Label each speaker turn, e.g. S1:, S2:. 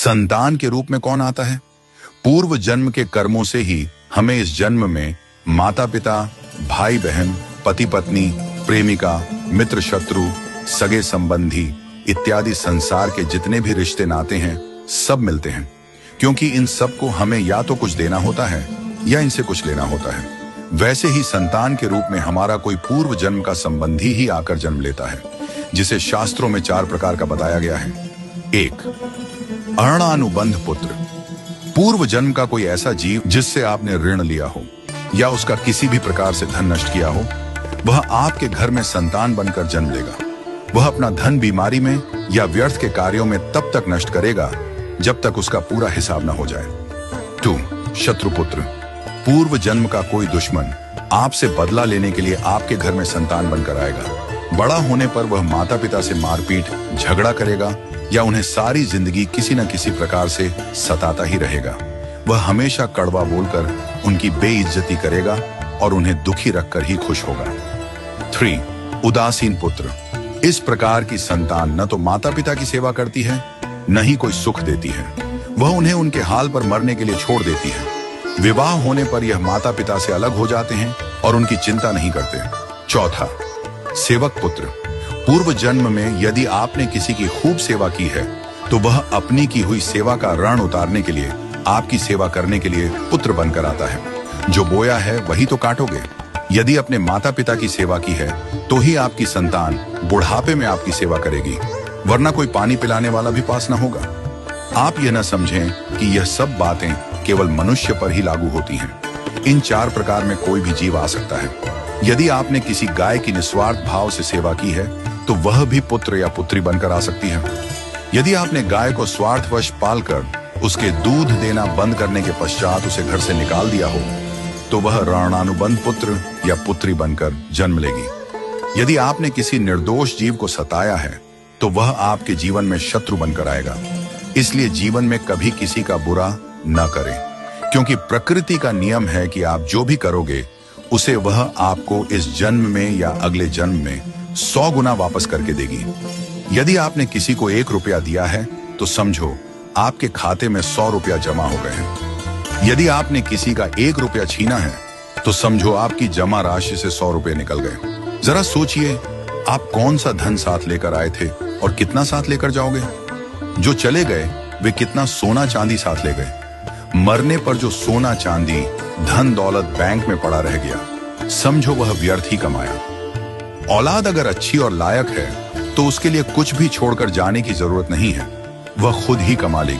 S1: संतान के रूप में कौन आता है? पूर्व जन्म के कर्मों से ही हमें इस जन्म में माता पिता, भाई बहन, पति पत्नी, प्रेमिका, मित्र शत्रु, सगे संबंधी इत्यादि संसार के जितने भी रिश्ते नाते हैं सब मिलते हैं, क्योंकि इन सब को हमें या तो कुछ देना होता है या इनसे कुछ लेना होता है। वैसे ही संतान के रूप में हमारा कोई पूर्व जन्म का संबंधी ही आकर जन्म लेता है, जिसे शास्त्रों में 4 प्रकार का बताया गया है। 1. अणानुबंध पुत्र। पूर्व जन्म का कोई ऐसा जीव जिससे आपने ऋण लिया हो या उसका किसी भी प्रकार से धन नष्ट किया हो, वह आपके घर में संतान बनकर जन्म लेगा। वह अपना धन बीमारी में या व्यर्थ के कार्यों में तब तक नष्ट करेगा जब तक उसका पूरा हिसाब न हो जाए। 2. शत्रुपुत्र। पूर्व जन्म का कोई दुश्मन आपसे बदला लेने के लिए आपके घर में संतान बनकर आएगा। बड़ा होने पर वह माता पिता से मारपीट, झगड़ा करेगा या उन्हें सारी जिंदगी किसी न किसी प्रकार से सताता ही रहेगा। वह हमेशा कड़वा बोलकर उनकी बेइज्जती करेगा और उन्हें दुखी रखकर ही खुश होगा। 3. उदासीन पुत्र। इस प्रकार की संतान न तो माता पिता की सेवा करती है, न ही कोई सुख देती है। वह उन्हें उनके हाल पर मरने के लिए छोड़ देती है। विवाह होने पर यह माता पिता से अलग हो जाते हैं और उनकी चिंता नहीं करते। 4. सेवक पुत्र। पूर्व जन्म में यदि आपने किसी की खूब सेवा की है तो वह अपनी की हुई सेवा का ऋण उतारने के लिए आपकी सेवा करने के लिए पुत्र बनकर आता है। जो बोया है वही तो काटोगे। यदि अपने माता पिता की सेवा की है तो ही आपकी संतान बुढ़ापे में आपकी सेवा करेगी, वरना कोई पानी पिलाने वाला भी पास न होगा। आप यह न समझें कि यह सब बातें केवल मनुष्य पर ही लागू होती हैं। इन 4 प्रकार में कोई भी जीव आ सकता है। यदि आपने किसी गाय की निस्वार्थ भाव से सेवा की है तो वह भी पुत्र या पुत्री बनकर आ सकती है। यदि आपने गाय को स्वार्थवश पालकर उसके दूध देना बंद करने के पश्चात उसे घर से निकाल दिया हो तो वह ऋणानुबंध पुत्र या पुत्री बनकर जन्म लेगी। यदि आपने किसी निर्दोष जीव को सताया है तो वह आपके जीवन में शत्रु बनकर आएगा। इसलिए जीवन में कभी किसी का बुरा न करें, क्योंकि प्रकृति का नियम है कि आप जो भी करोगे उसे वह आपको इस जन्म में या अगले जन्म में 100 गुना वापस करके देगी। यदि आपने किसी को 1 रुपया दिया है तो समझो आपके खाते में 100 रुपया जमा हो गए हैं। यदि आपने किसी का 1 रुपया छीना है तो समझो आपकी जमा राशि से 100 रुपये निकल गए। जरा सोचिए, आप कौन सा धन साथ लेकर आए थे और कितना साथ लेकर जाओगे? जो चले गए वे कितना सोना चांदी साथ ले गए? मरने पर जो सोना चांदी, धन दौलत बैंक में पड़ा रह गया, समझो वह व्यर्थ ही कमाया। औलाद अगर अच्छी और लायक है तो उसके लिए कुछ भी छोड़कर जाने की जरूरत नहीं है, वह खुद ही कमा लेगी।